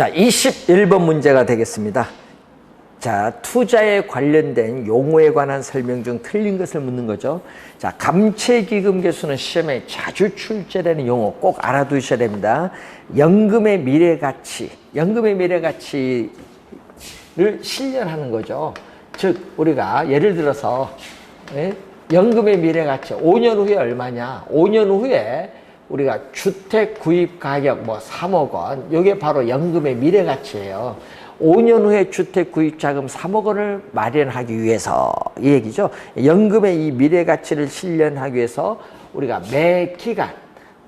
자, 21번 문제가 되겠습니다. 자, 투자에 관련된 용어에 관한 설명 중 틀린 것을 묻는 거죠. 자, 감채기금계수는 시험에 자주 출제되는 용어 꼭 알아두셔야 됩니다. 연금의 미래가치, 연금의 미래가치를 실현하는 거죠. 즉, 우리가 예를 들어서 연금의 미래가치 5년 후에 얼마냐? 5년 후에 우리가 주택 구입 가격 뭐 3억 원, 이게 바로 연금의 미래가치예요. 5년 후에 주택 구입 자금 3억 원을 마련하기 위해서 이 얘기죠. 연금의 이 미래가치를 실현하기 위해서 우리가 매기간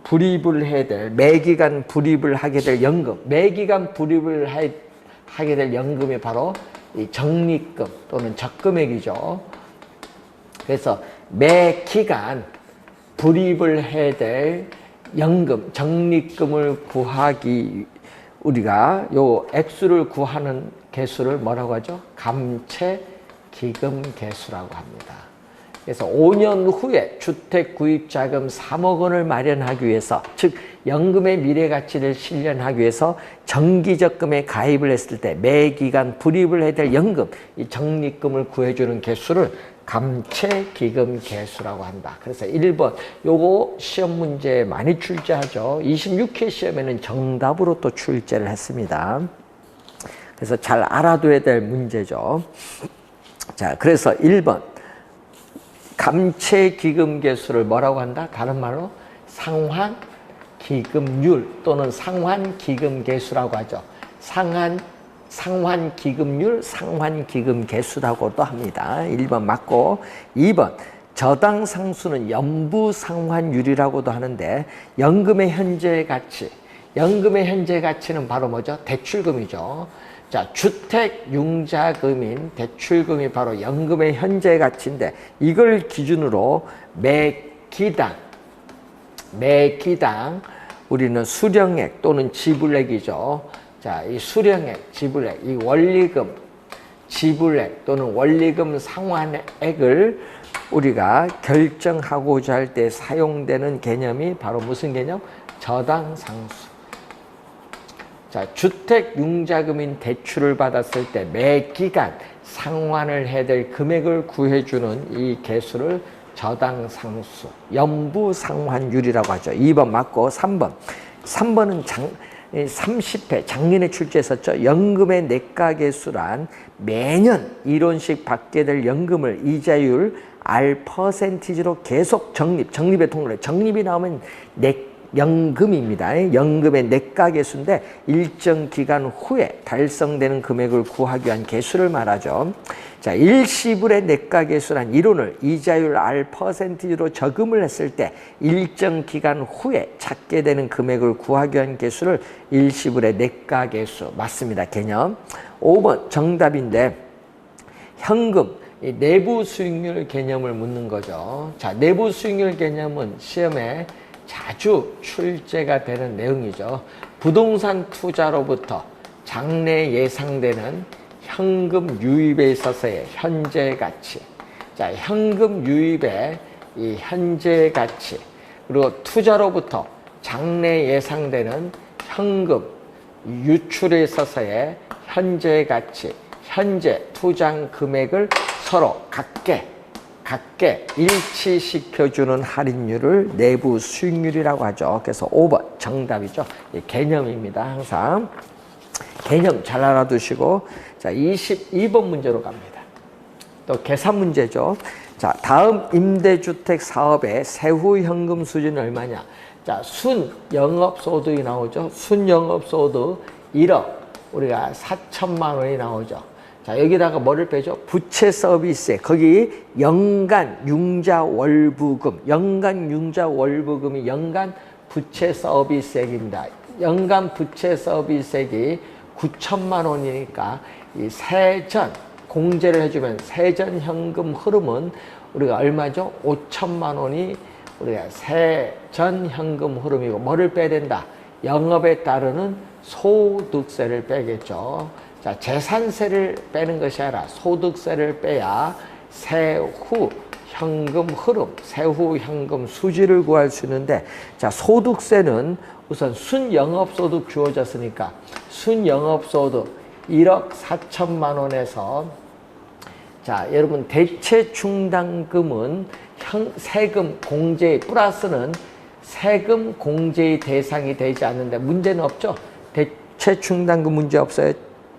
불입을 해야 될, 매기간 불입을 하게 될 연금, 매기간 불입을 하게 될 연금이 바로 이 적립금 또는 적금액이죠. 그래서 매기간 불입을 해야 될 연금, 적립금을 구하기 우리가 요 액수를 구하는 개수를 뭐라고 하죠? 감채기금 개수라고 합니다. 그래서 5년 후에 주택 구입 자금 3억 원을 마련하기 위해서, 즉 연금의 미래가치를 실현하기 위해서 정기적금에 가입을 했을 때 매기간 불입을 해야 될 연금, 이 적립금을 구해주는 개수를 감채기금 개수라고 한다. 그래서 1번 요거 시험 문제에 많이 출제하죠. 26회 시험에는 정답으로 또 출제를 했습니다. 그래서 잘 알아둬야 될 문제죠. 자, 그래서 1번 감채기금 개수를 뭐라고 한다? 다른 말로 상환기금률 또는 상환기금 개수라고 하죠. 상환기금률, 상환기금계수라고도 합니다. 1번 맞고, 2번 저당상수는 연부상환율이라고도 하는데 연금의 현재 가치, 연금의 현재 가치는 바로 뭐죠? 대출금이죠. 자, 주택융자금인 대출금이 바로 연금의 현재 가치인데 이걸 기준으로 매기당 우리는 수령액 또는 지불액이죠. 자, 이 수령액, 지불액, 이 원리금, 지불액 또는 원리금 상환액을 우리가 결정하고자 할 때 사용되는 개념이 바로 무슨 개념? 저당상수. 자, 주택융자금인 대출을 받았을 때 매기간 상환을 해야 될 금액을 구해주는 이 개수를 저당상수, 연부상환율이라고 하죠. 2번 맞고 3번은 30회 작년에 출제했었죠. 연금의 내가계수란 매년 1원씩 받게 될 연금을 이자율 R%로 계속 적립의 통로에 적립이 나오면 연금입니다. 연금의 내가계수인데 일정 기간 후에 달성되는 금액을 구하기 위한 계수를 말하죠. 자, 일시불의 내가계수란 이론을 이자율 R%로 저금을 했을 때 일정 기간 후에 찾게 되는 금액을 구하기 위한 계수를 일시불의 내가계수 맞습니다. 개념. 5번 정답인데 현금 이 내부 수익률 개념을 묻는 거죠. 자, 내부 수익률 개념은 시험에 자주 출제가 되는 내용이죠. 부동산 투자로부터 장래 예상되는 현금 유입에 있어서의 현재 가치. 자, 현금 유입의 이 현재 가치. 그리고 투자로부터 장래 예상되는 현금 유출에 있어서의 현재 가치. 현재 투자 금액을 서로 각계 일치시켜주는 할인율을 내부 수익률이라고 하죠. 그래서 5번 정답이죠. 개념입니다. 항상. 개념 잘 알아두시고, 자, 22번 문제로 갑니다. 또 계산 문제죠. 자, 다음 임대주택 사업의 세후 현금 수준은 얼마냐? 자, 순 영업소득이 나오죠. 순 영업소득 1억, 우리가 4천만 원이 나오죠. 자, 여기다가 뭐를 빼죠? 부채 서비스액. 거기 연간 융자 월부금. 연간 융자 월부금이 연간 부채 서비스액입니다. 연간 부채 서비스액이 9천만 원이니까 이 세전 공제를 해주면 세전 현금 흐름은 우리가 얼마죠? 5천만 원이 우리가 세전 현금 흐름이고 뭐를 빼야 된다? 영업에 따르는 소득세를 빼겠죠. 자, 재산세를 빼는 것이 아니라 소득세를 빼야 세후 현금 흐름, 세후 현금 수지를 구할 수 있는데, 자, 소득세는 우선 순영업소득 주어졌으니까 순영업소득 1억 4천만 원에서 자, 여러분 대체 충당금은 세금 공제 플러스는 세금 공제의 대상이 되지 않는데 문제는 없죠. 대체 충당금 문제 없어요.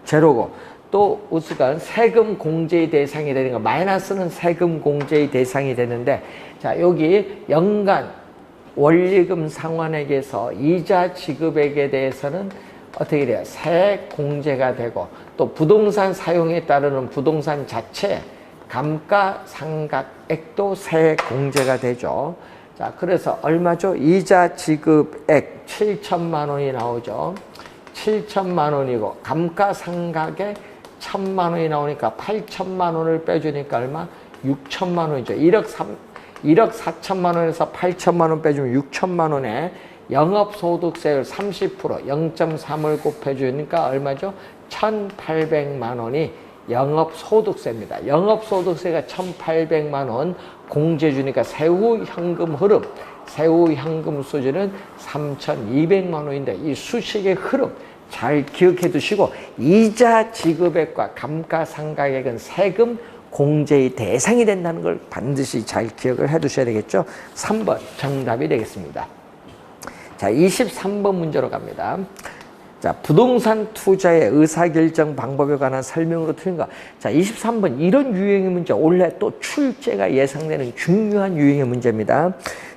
제로고. 또 우스간 세금 공제의 대상이 되는 거 마이너스는 세금 공제의 대상이 되는데 자, 여기 연간 원리금 상환액에서 이자 지급액에 대해서는 어떻게 돼요? 세 공제가 되고 또 부동산 사용에 따르는 부동산 자체 감가상각액도 세 공제가 되죠. 자, 그래서 얼마죠? 이자 지급액 7천만 원이 나오죠. 7천만 원이고 감가상각액 1천만 원이 나오니까 8천만 원을 빼주니까 얼마? 6천만 원이죠. 1억 4천만 원에서 8천만 원 빼주면 6천만 원에 영업소득세율 30% 0.3을 곱해주니까 얼마죠? 1,800만 원이 영업소득세입니다. 영업소득세가 1,800만 원 공제 주니까 세후 현금 흐름, 세후 현금 수지는 3,200만 원인데 이 수식의 흐름 잘 기억해 두시고 이자 지급액과 감가상각액은 세금 공제의 대상이 된다는 걸 반드시 잘 기억을 해 두셔야 되겠죠. 3번 정답이 되겠습니다. 자, 23번 문제로 갑니다. 자, 부동산 투자의 의사결정 방법에 관한 설명으로 틀린 거. 자, 23번 이런 유형의 문제 올해 또 출제가 예상되는 중요한 유형의 문제입니다.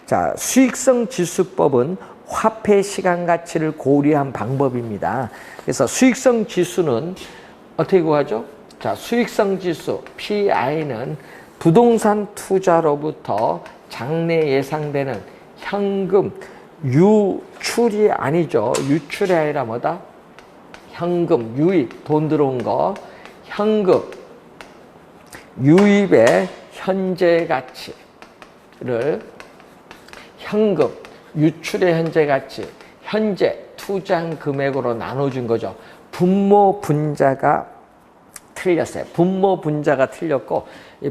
자, 수익성 지수법은 화폐 시간 가치를 고려한 방법입니다. 그래서 수익성 지수는 어떻게 구하죠? 자, 수익성 지수 PI는 부동산 투자로부터 장래 예상되는 현금 유출이 아니죠. 유출이 아니라 뭐다? 현금 유입, 돈 들어온 거. 현금 유입의 현재 가치를 현금 유출의 현재 가치, 현재 투자한 금액으로 나눠준 거죠. 분모 분자가 틀렸어요. 분모 분자가 틀렸고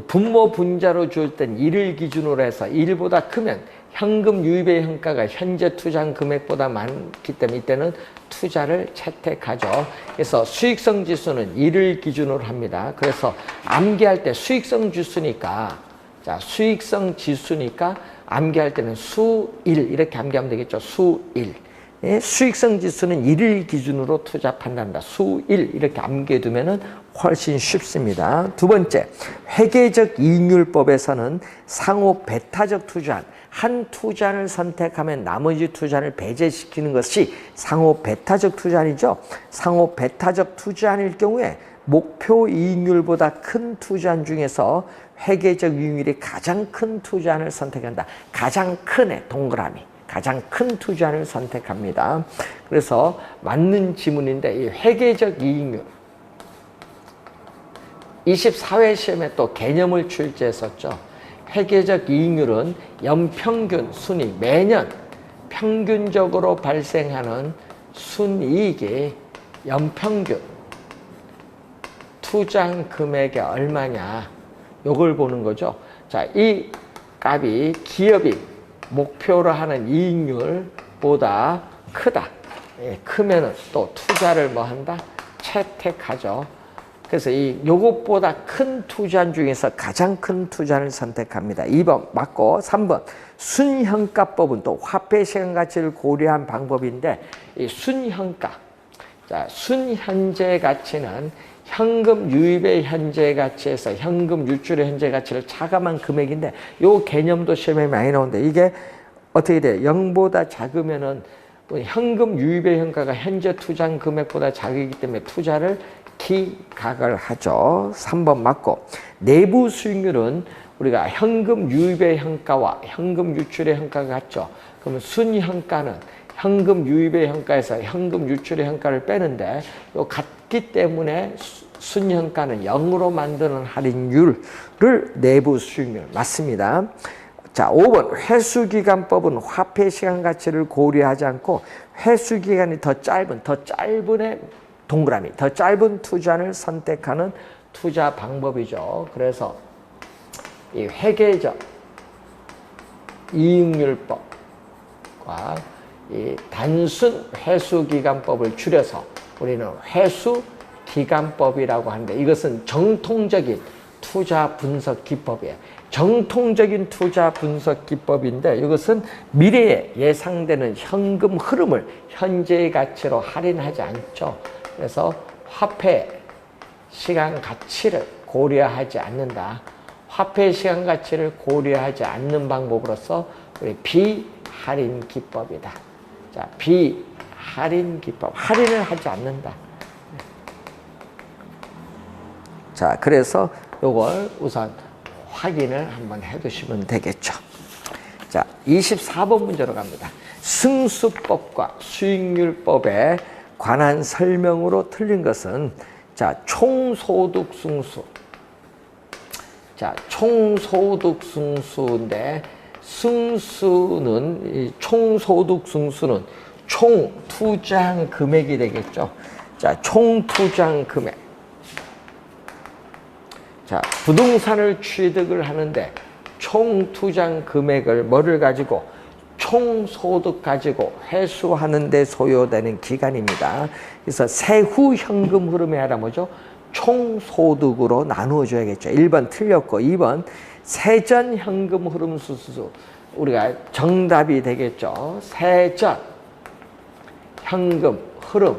분모 분자로 줄 땐 1을 기준으로 해서 1보다 크면 현금 유입의 현가가 현재 투자한 금액보다 많기 때문에 이때는 투자를 채택하죠. 그래서 수익성 지수는 1을 기준으로 합니다. 그래서 암기할 때 수익성 지수니까 자, 수익성 지수니까 암기할 때는 수1 이렇게 암기하면 되겠죠. 수1. 예, 수익성 지수는 1을 기준으로 투자 판단한다. 수1 이렇게 암기해 두면은 훨씬 쉽습니다. 두 번째, 회계적 이익률법에서는 상호 배타적 투자안, 한 투자를 선택하면 나머지 투자를 배제시키는 것이 상호 배타적 투자안이죠. 상호 배타적 투자안일 경우에 목표 이익률보다 큰 투자안 중에서 회계적 이익률이 가장 큰 투자안을 선택한다. 가장 큰에 동그라미. 가장 큰 투자를 선택합니다. 그래서 맞는 지문인데 이 회계적 이익률 24회 시험에 또 개념을 출제했었죠. 회계적 이익률은 연평균 순이익 매년 평균적으로 발생하는 순이익이 연평균 투자한 금액이 얼마냐 요걸 보는 거죠. 자, 이 값이 기업이 목표로 하는 이익률보다 크다. 예, 크면은 또 투자를 뭐 한다? 채택하죠. 그래서 이 요것보다 큰 투자 중에서 가장 큰 투자를 선택합니다. 2번 맞고 3번 순현가법은 또 화폐 시간 가치를 고려한 방법인데 이 순현가. 자, 순현재 가치는 현금 유입의 현재 가치에서 현금 유출의 현재 가치를 차감한 금액인데 요 개념도 시험에 많이 나오는데 이게 어떻게 돼요? 0보다 작으면은 현금 유입의 현가가 현재 투자한 금액보다 작기 때문에 투자를 기각을 하죠. 3번 맞고 내부 수익률은 우리가 현금 유입의 현가와 현금 유출의 현가가 같죠. 그러면 순현가는 현금 유입의 현가에서 현금 유출의 현가를 빼는데 요 같기 때문에 순현가는 0으로 만드는 할인율을 내부 수익률 맞습니다. 자, 5번 회수기간법은 화폐 시간 가치를 고려하지 않고 회수기간이 더 짧은 애 동그라미 더 짧은 투자를 선택하는 투자 방법이죠. 그래서 이 회계적 이익률법과 이 단순 회수기간법을 줄여서 우리는 회수 기간법이라고 하는데 이것은 정통적인 투자 분석 기법이에요. 정통적인 투자 분석 기법인데 이것은 미래에 예상되는 현금 흐름을 현재의 가치로 할인하지 않죠. 그래서 화폐 시간 가치를 고려하지 않는다. 화폐 시간 가치를 고려하지 않는 방법으로서 우리 비할인 기법이다. 자, 비할인 기법. 할인을 하지 않는다. 자, 그래서 요걸 우선 확인을 한번 해 두시면 되겠죠. 자, 24번 문제로 갑니다. 승수법과 수익률법에 관한 설명으로 틀린 것은 자, 총소득 승수. 자, 총소득 승수인데 승수는 이 총소득 승수는 총 투자한 금액이 되겠죠. 자, 총 투자한 금액. 자, 부동산을 취득을 하는데 총 투자한 금액을 뭐를 가지고 총소득 가지고 회수하는 데 소요되는 기간입니다. 그래서 세후 현금 흐름에 하라 뭐죠? 총소득으로 나누어줘야겠죠. 1번 틀렸고 2번 세전 현금 흐름 수수 우리가 정답이 되겠죠. 세전 현금 흐름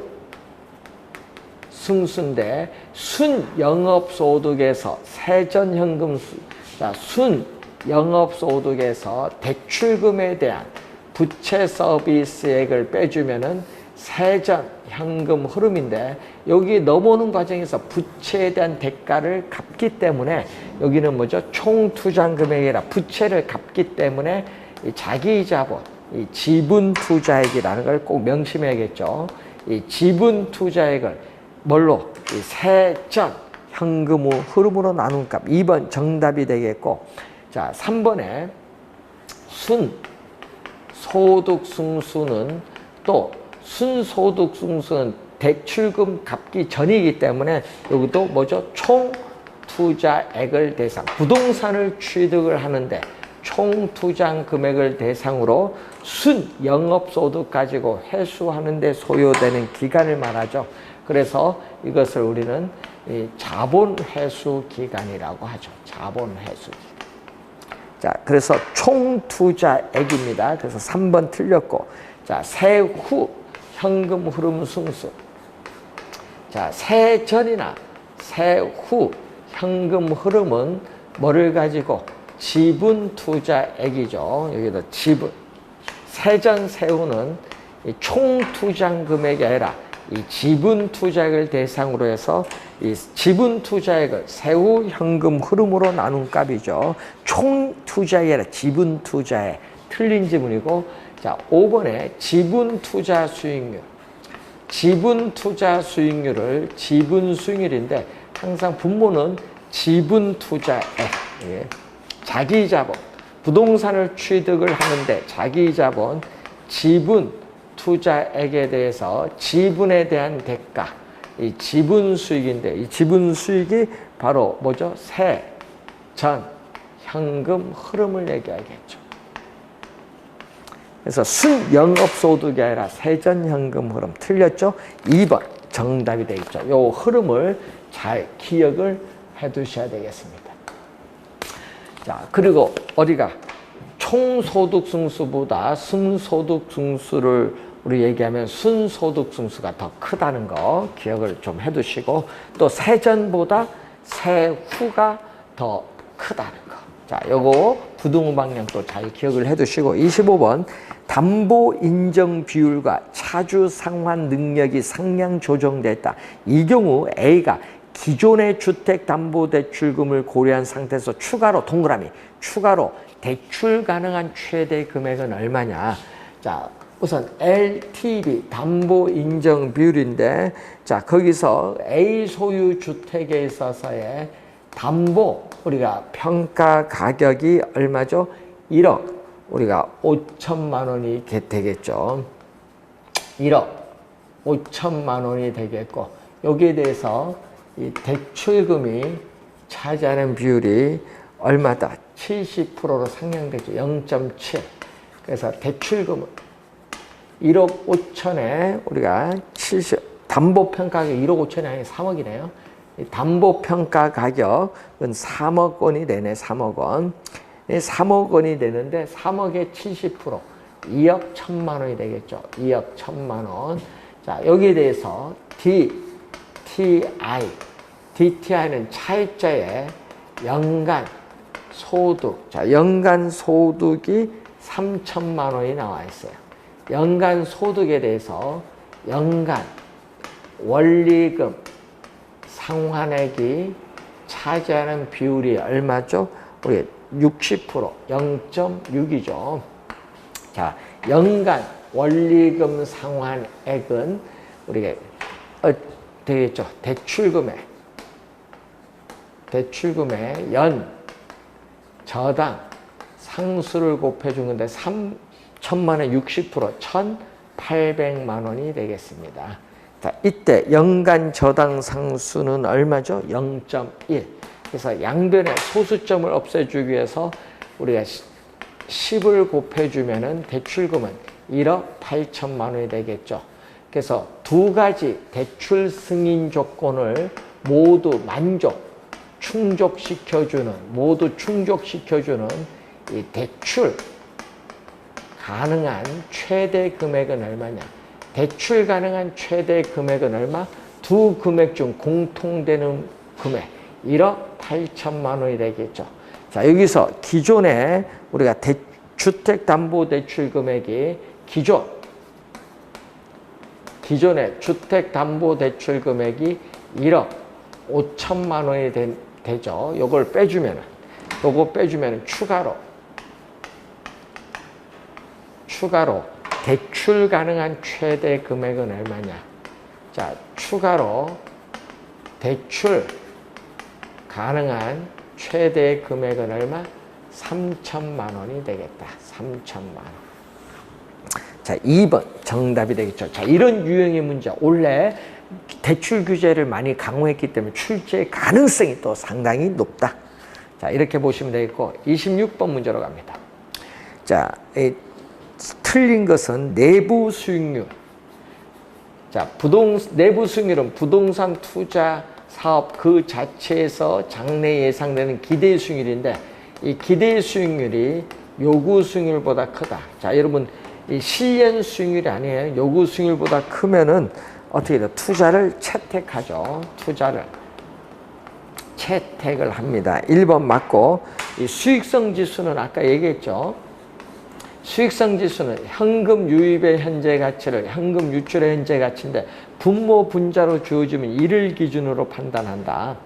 승수인데 순영업소득에서 세전현금 순영업소득에서 대출금에 대한 부채 서비스액을 빼주면은 세전현금 흐름인데 여기 넘어오는 과정에서 부채에 대한 대가를 갚기 때문에 여기는 뭐죠? 총투자 금액이라 부채를 갚기 때문에 이 자기자본, 이 지분투자액이라는 걸 꼭 명심해야겠죠. 이 지분투자액을 뭘로? 이 세전 현금 흐름으로 나눈 값. 2번 정답이 되겠고, 자, 3번에 순소득 승수는 또 순소득 승수는 대출금 갚기 전이기 때문에 여기도 뭐죠? 총 투자액을 대상, 부동산을 취득을 하는데 총 투자 금액을 대상으로 순영업소득 가지고 회수하는 데 소요되는 기간을 말하죠. 그래서 이것을 우리는 자본회수 기간이라고 하죠. 자본회수 기간. 자, 그래서 총투자액입니다. 그래서 3번 틀렸고, 자, 세후 현금 흐름 승수. 자, 세전이나 세후 현금 흐름은 뭐를 가지고 지분 투자액이죠. 여기다 지분. 세전 세후는 총 투자 금액이 아니라 이 지분 투자액을 대상으로 해서 이 지분 투자액을 세후 현금 흐름으로 나눈 값이죠. 총 투자액이 아니라 지분 투자액. 틀린 지문이고, 자, 5번에 지분 투자 수익률. 지분 투자 수익률을 지분 수익률인데 항상 분모는 지분 투자액. 예. 자기 자본. 부동산을 취득을 하는데 자기 자본, 지분 투자액에 대해서 지분에 대한 대가, 이 지분 수익인데 이 지분 수익이 바로 뭐죠? 세전 현금 흐름을 얘기하겠죠. 그래서 순영업소득이 아니라 세전현금 흐름. 틀렸죠? 2번 정답이 되겠죠. 이 흐름을 잘 기억을 해 두셔야 되겠습니다. 자, 그리고 어디가 총소득 승수보다 순소득 승수를 우리 얘기하면 순소득 승수가 더 크다는 거 기억을 좀 해 두시고, 또 세전보다 세후가 더 크다는 거. 자, 요거 부등호 방향도 잘 기억을 해 두시고, 25번 담보 인정 비율과 차주 상환 능력이 상향 조정됐다. 이 경우 A가 기존의 주택담보대출금을 고려한 상태에서 추가로 동그라미 추가로 대출 가능한 최대 금액은 얼마냐. 자, 우선 LTV 담보 인정 비율인데, 자, 거기서 A 소유 주택에 있어서의 담보 우리가 평가 가격이 얼마죠? 1억 우리가 5천만 원이 되겠죠. 1억 5천만 원이 되겠고, 여기에 대해서 이 대출금이 차지하는 비율이 얼마다? 70%로 상향되죠. 0.7. 그래서 대출금은 1억 5천에 우리가 담보평가 가격 1억 5천이 아니라 3억이네요. 담보평가 가격은 3억 원이 되네. 3억 원. 3억 원이 되는데 3억의 70% 2억 1천만 원이 되겠죠. 2억 1천만 원. 자, 여기에 대해서 DTI는 차입자의 연간 소득. 자, 연간 소득이 3천만 원이 나와 있어요. 연간 소득에 대해서 연간 원리금 상환액이 차지하는 비율이 얼마죠? 우리 60%, 0.6이죠. 자, 연간 원리금 상환액은 우리가 되겠죠. 대출금의 연 저당 상수를 곱해준 건데 3천만 원 60% 1,800만 원이 되겠습니다. 자, 이때 연간 저당 상수는 얼마죠? 0.1. 그래서 양변의 소수점을 없애주기 위해서 우리가 10을 곱해주면은 대출금은 1억 8천만 원이 되겠죠. 그래서 두 가지 대출 승인 조건을 모두 충족시켜주는 이 대출 가능한 최대 금액은 얼마냐? 대출 가능한 최대 금액은 얼마? 두 금액 중 공통되는 금액 1억 8천만 원이 되겠죠. 자, 여기서 기존에 우리가 주택담보대출 금액이 기존의 주택담보대출 금액이 1억 5천만 원이 되죠. 요거 빼주면은 추가로 대출 가능한 최대 금액은 얼마냐? 자, 추가로 대출 가능한 최대 금액은 얼마? 3천만 원이 되겠다. 3천만 원. 자, 2번 정답이 되겠죠. 자, 이런 유형의 문제. 원래 대출 규제를 많이 강화했기 때문에 출제 가능성이 또 상당히 높다. 자, 이렇게 보시면 되겠고, 26번 문제로 갑니다. 자, 틀린 것은 내부 수익률. 자, 내부 수익률은 부동산 투자 사업 그 자체에서 장래 예상되는 기대 수익률인데, 이 기대 수익률이 요구 수익률보다 크다. 자, 여러분, 이 실현 수익률이 아니에요. 요구 수익률보다 크면은 어떻게 돼요? 투자를 채택하죠. 채택을 합니다. 1번 맞고, 이 수익성 지수는 아까 얘기했죠. 수익성 지수는 현금 유입의 현재 가치를 현금 유출의 현재 가치인데 분모 분자로 주어지면 1을 기준으로 판단한다.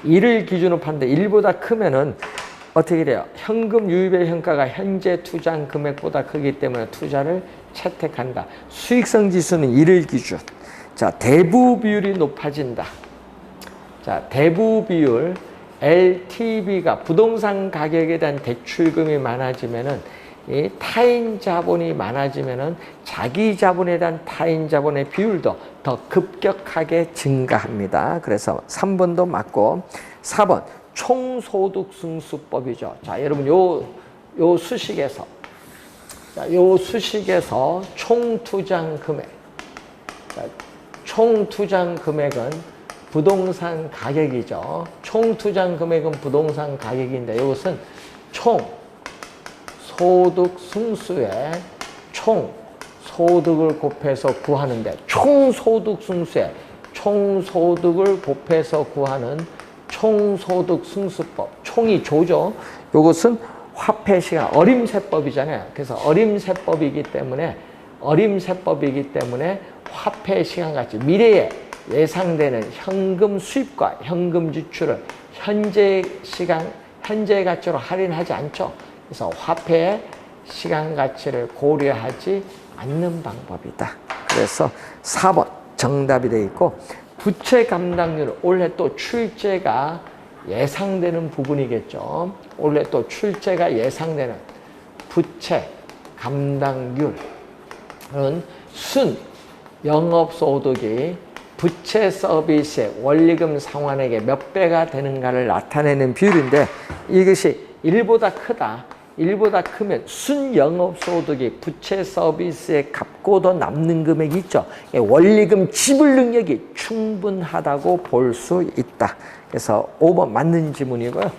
1을 기준으로 판단. 1보다 크면은 어떻게 돼요? 현금 유입의 현가가 현재 투자한 금액보다 크기 때문에 투자를 채택한다. 수익성 지수는 1을 기준. 자, 대부 비율이 높아진다. 자, 대부 비율 LTV가 부동산 가격에 대한 대출금이 많아지면은 이 타인 자본이 많아지면은 자기 자본에 대한 타인 자본의 비율도 더 급격하게 증가합니다. 그래서 3번도 맞고, 4번 총소득 승수법이죠. 자, 여러분 요 수식에서 총투자한 금액. 자, 총투자한 금액은 부동산 가격이죠. 총투자한 금액은 부동산 가격인데 이것은 소득 승수에 총소득을 곱해서 구하는데, 총소득 승수에 총소득을 곱해서 구하는 총소득 승수법. 총이 조죠. 이것은 화폐 시간 어림세법이잖아요. 그래서 어림세법이기 때문에 화폐 시간 가치, 미래에 예상되는 현금 수입과 현금 지출을 현재 가치로 할인하지 않죠. 그래서 화폐의 시간 가치를 고려하지 않는 방법이다. 그래서 4번 정답이 되어 있고, 부채 감당률, 올해 또 출제가 예상되는 부분이겠죠. 올해 또 출제가 예상되는 부채 감당률은 순 영업소득이 부채 서비스의 원리금 상환액의 몇 배가 되는가를 나타내는 비율인데, 이것이 1보다 크다. 1보다 크면 순영업소득이 부채 서비스에 갚고 더 남는 금액이 있죠. 원리금 지불 능력이 충분하다고 볼 수 있다. 그래서 5번 맞는 지문이고요.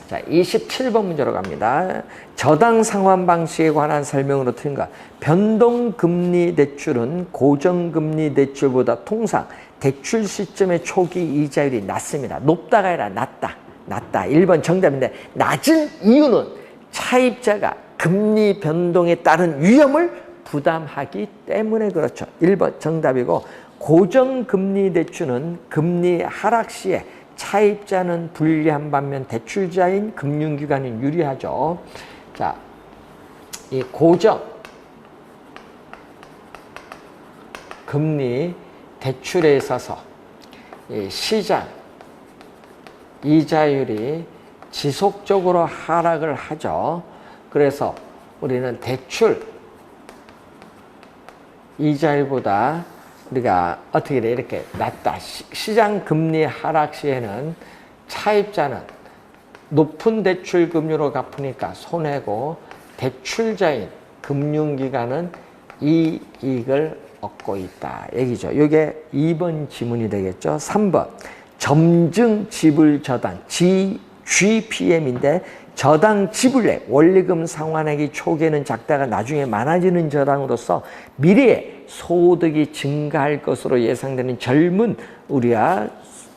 자, 27번 문제로 갑니다. 저당 상환 방식에 관한 설명으로 틀린 것. 변동금리 대출은 고정금리 대출보다 통상 대출 시점의 초기 이자율이 낮습니다. 높다가 아니라 낮다. 1번 정답인데 낮은 이유는 차입자가 금리 변동에 따른 위험을 부담하기 때문에 그렇죠. 1번 정답이고 고정금리 대출은 금리 하락 시에 차입자는 불리한 반면 대출자인 금융기관은 유리하죠. 자, 이 고정 금리 대출에 있어서 이 시장 이자율이 지속적으로 하락을 하죠. 그래서 우리는 대출 이자율보다 우리가 어떻게 돼? 이렇게 낮다. 시장 금리 하락 시에는 차입자는 높은 대출 금리로 갚으니까 손해고 대출자인 금융기관은 이익을 얻고 있다. 얘기죠. 이게 2번 지문이 되겠죠. 3번 점증 지불 저당 GPM인데 저당 지불액 원리금 상환액이 초기에는 작다가 나중에 많아지는 저당으로서 미래에 소득이 증가할 것으로 예상되는 젊은 우리와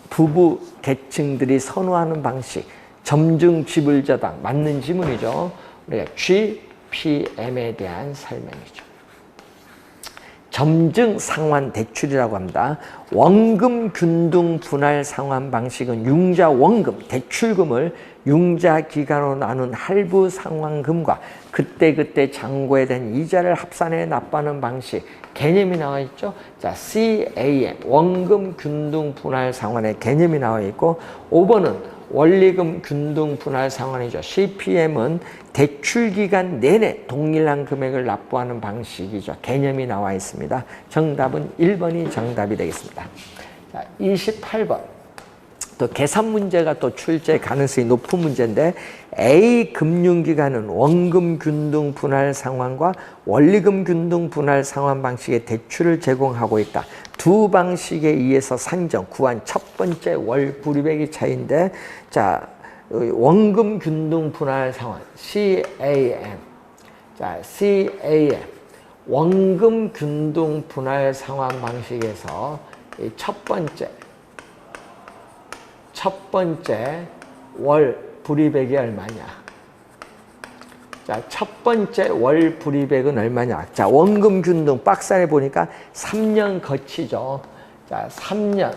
부부 계층들이 선호하는 방식 점증 지불 저당 맞는 지문이죠. 우리가 GPM에 대한 설명이죠. 점증 상환 대출이라고 합니다. 원금 균등 분할 상환 방식은 융자 원금, 대출금을 융자 기간으로 나눈 할부 상환금과 그때그때 잔고에 대한 이자를 합산해 납부하는 방식 개념이 나와 있죠. 자, CAM 원금 균등 분할 상환의 개념이 나와 있고 5번은 원리금 균등 분할 상환이죠. CPM은 대출 기간 내내 동일한 금액을 납부하는 방식이죠. 개념이 나와 있습니다. 정답은 1번이 정답이 되겠습니다. 자, 28번. 또 계산 문제가 또 출제 가능성이 높은 문제인데 A 금융기관은 원금 균등 분할 상환과 원리금 균등 분할 상환 방식의 대출을 제공하고 있다. 두 방식에 의해서 산정, 구한 첫 번째 월 불이백의 차이인데 자, 원금 균등 분할 상환 CAM. 자, CAM 원금 균등 분할 상환 방식에서 첫 번째 월 불이백이 얼마냐? 자, 첫 번째 월 불이백은 얼마냐? 자, 원금 균등 박스 안에 보니까 3년 거치죠. 자, 3년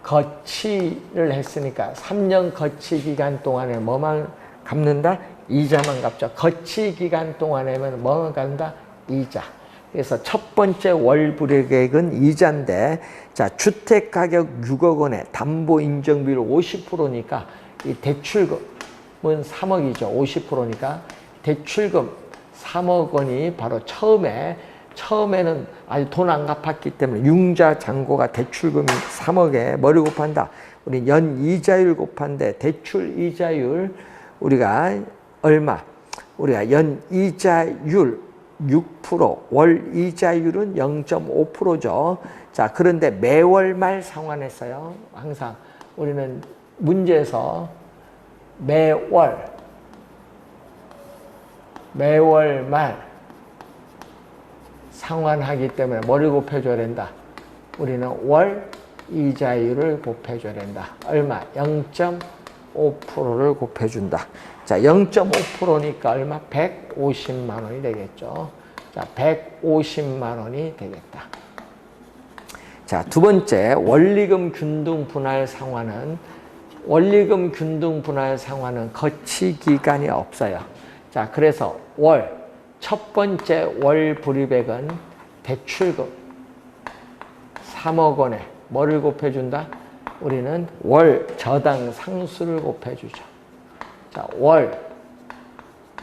거치를 했으니까 3년 거치 기간 동안에 뭐만 갚는다? 이자만 갚죠. 거치 기간 동안에는 뭐만 갚는다? 이자. 그래서 첫 번째 월 불이백은 이자인데 자, 주택 가격 6억 원에 담보 인정 비율 50%니까 이 대출금은 3억이죠. 50%니까 대출금 3억 원이 바로 처음에는 아직 돈 안 갚았기 때문에 융자 잔고가 대출금이 3억에 뭐를 곱한다? 우리 연 이자율 곱한데 대출 이자율 우리가 얼마? 우리가 연 이자율 6%, 월 이자율은 0.5%죠. 자, 그런데 매월 말 상환했어요. 항상 우리는 문제에서 매월 말 상환하기 때문에 뭐를 곱해줘야 된다? 우리는 월 이자율을 곱해줘야 된다. 얼마? 0.5%를 곱해준다. 자, 0.5%니까 얼마? 150만 원이 되겠죠. 자, 150만 원이 되겠다. 자, 두 번째, 원리금 균등 분할 상환은 거치 기간이 없어요. 자, 그래서 첫 번째 월 불이백은 대출금 3억 원에 뭐를 곱해준다? 우리는 월 저당 상수를 곱해주죠. 자, 월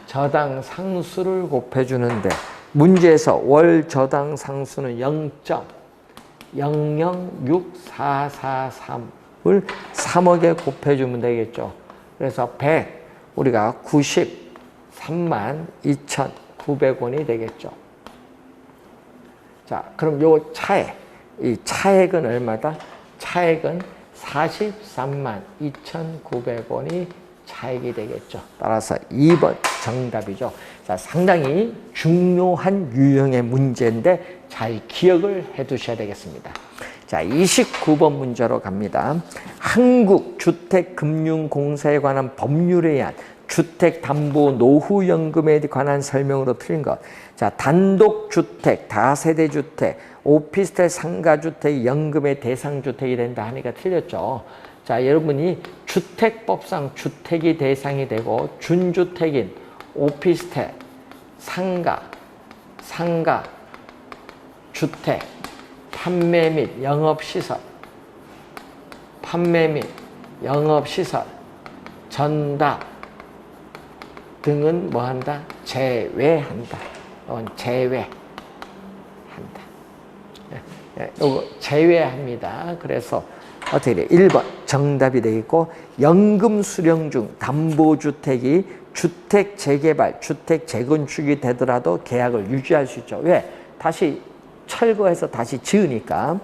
저당 상수를 곱해주는데 문제에서 월 저당 상수는 0.006443을 3억에 곱해주면 되겠죠. 그래서 우리가 93만 2,900원이 되겠죠. 자, 그럼 요 차액, 이 차액은 얼마다? 차액은 43만 2,900원이 차액이 되겠죠. 따라서 2번 정답이죠. 자, 상당히 중요한 유형의 문제인데 잘 기억을 해 두셔야 되겠습니다. 자, 29번 문제로 갑니다. 한국주택금융공사에 관한 법률에 의한 주택담보노후연금에 관한 설명으로 틀린 것. 자, 단독주택, 다세대주택, 오피스텔 상가주택이 연금의 대상주택이 된다 하니까 틀렸죠. 자, 여러분이 주택법상 주택이 대상이 되고 준주택인 오피스텔, 상가, 주택, 판매 및 영업시설, 전답 등은 뭐한다? 제외한다. 제외한다. 이거 제외합니다. 그래서 어떻게 돼? 1번 정답이 되겠고, 연금 수령 중 담보주택이 주택 재개발, 주택 재건축이 되더라도 계약을 유지할 수 있죠. 왜? 다시 철거해서 다시 지으니까.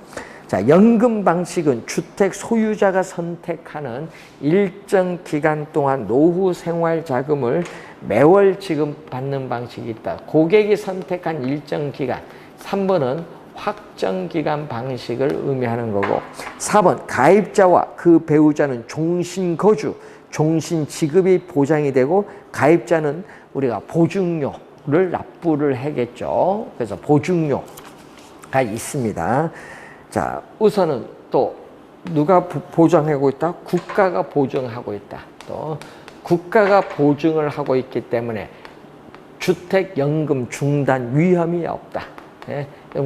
자, 연금 방식은 주택 소유자가 선택하는 일정 기간 동안 노후 생활 자금을 매월 지급받는 방식이 있다. 고객이 선택한 일정 기간. 3번은 확정 기간 방식을 의미하는 거고, 4번 가입자와 그 배우자는 종신 거주, 종신 지급이 보장이 되고, 가입자는 우리가 보증료를 납부를 하겠죠. 그래서 보증료가 있습니다. 자, 우선은 또 누가 보장하고 있다? 국가가 보증하고 있다. 또 국가가 보증을 하고 있기 때문에 주택연금 중단 위험이 없다. 예?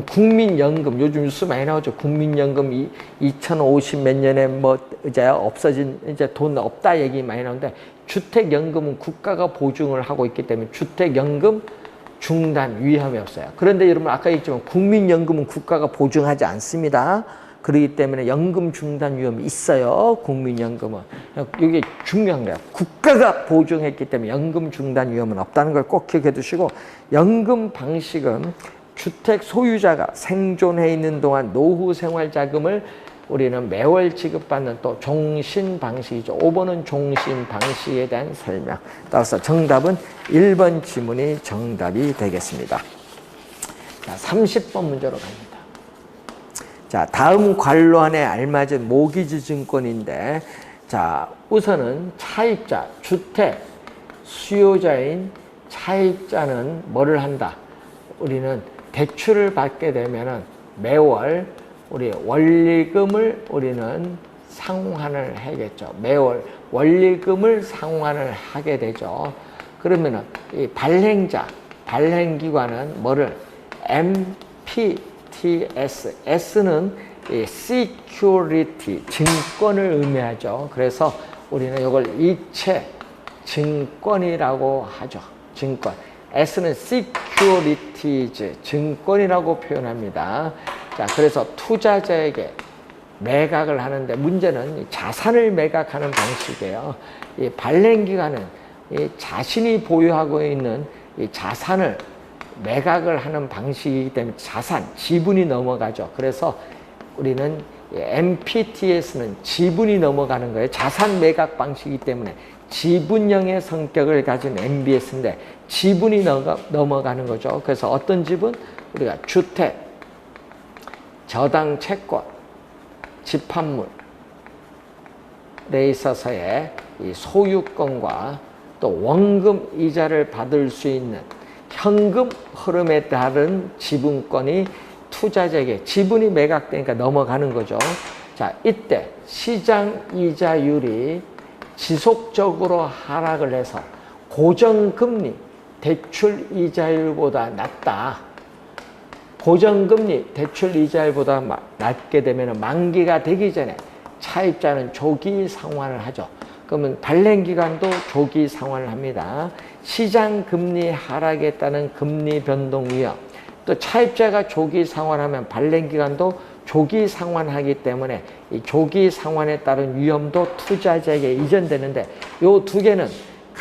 국민연금, 요즘 뉴스 많이 나오죠. 국민연금 2050 몇 년에 뭐 이제 없어진, 이제 돈 없다 얘기 많이 나오는데, 주택연금은 국가가 보증을 하고 있기 때문에 주택연금 중단 위험이 없어요. 그런데 여러분 아까 얘기했지만 국민연금은 국가가 보증하지 않습니다. 그렇기 때문에 연금 중단 위험이 있어요. 국민연금은. 이게 중요한 거예요. 국가가 보증했기 때문에 연금 중단 위험은 없다는 걸 꼭 기억해 두시고, 연금 방식은 주택 소유자가 생존해 있는 동안 노후 생활 자금을 우리는 매월 지급받는 또 종신 방식이죠. 5번은 종신 방식에 대한 설명. 따라서 정답은 1번 지문이 정답이 되겠습니다. 자, 30번 문제로 갑니다. 자, 다음 관로안에 알맞은 모기지 증권인데, 자, 우선은 차입자, 주택 수요자인 차입자는 뭐를 한다? 우리는 대출을 받게 되면은 매월 우리 원리금을 우리는 상환을 하겠죠. 매월 원리금을 상환을 하게 되죠. 그러면은 이 발행자, 발행기관은 뭐를? MPTS, S는 이 security, 증권을 의미하죠. 그래서 우리는 이걸 이체 증권이라고 하죠. 증권. S는 securities, 증권이라고 표현합니다. 자, 그래서 투자자에게 매각을 하는데, 문제는 자산을 매각하는 방식이에요. 이 발행기관은 이 자신이 보유하고 있는 이 자산을 매각을 하는 방식이기 때문에 자산, 지분이 넘어가죠. 그래서 우리는 MPTS는 지분이 넘어가는 거예요. 자산 매각 방식이기 때문에 지분형의 성격을 가진 MBS인데 지분이 넘어가는 거죠. 그래서 어떤 지분? 우리가 주택, 저당 채권, 집합물에 있어서의 이 소유권과 또 원금 이자를 받을 수 있는 현금 흐름에 따른 지분권이 투자자에게 지분이 매각되니까 넘어가는 거죠. 자, 이때 시장 이자율이 지속적으로 하락을 해서 고정금리 대출 이자율보다 낮다. 고정금리 대출 이자율보다 낮게 되면 만기가 되기 전에 차입자는 조기 상환을 하죠. 그러면 발행기관도 조기 상환을 합니다. 시장 금리 하락에 따른 금리 변동 위험, 또 차입자가 조기 상환하면 발행기관도 조기 상환하기 때문에 이 조기 상환에 따른 위험도 투자자에게 이전되는데, 이 두 개는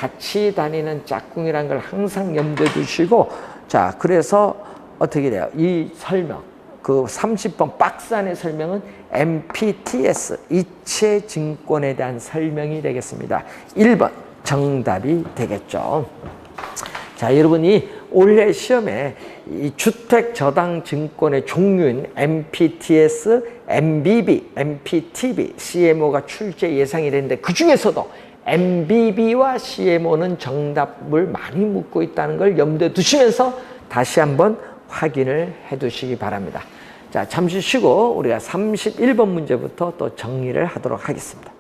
같이 다니는 짝꿍이라는 걸 항상 염두에 두시고, 자, 그래서 어떻게 돼요? 이 설명, 그 30번 박스 안의 설명은 MPTS, 이체증권에 대한 설명이 되겠습니다. 1번 정답이 되겠죠. 자, 여러분이 올해 시험에 이 주택저당증권의 종류인 MPTS, MBB, MPTB, CMO가 출제 예상이 되는데 그 중에서도 MBB와 CMO는 정답을 많이 묻고 있다는 걸 염두에 두시면서 다시 한번 확인을 해 두시기 바랍니다. 자, 잠시 쉬고 우리가 31번 문제부터 또 정리를 하도록 하겠습니다.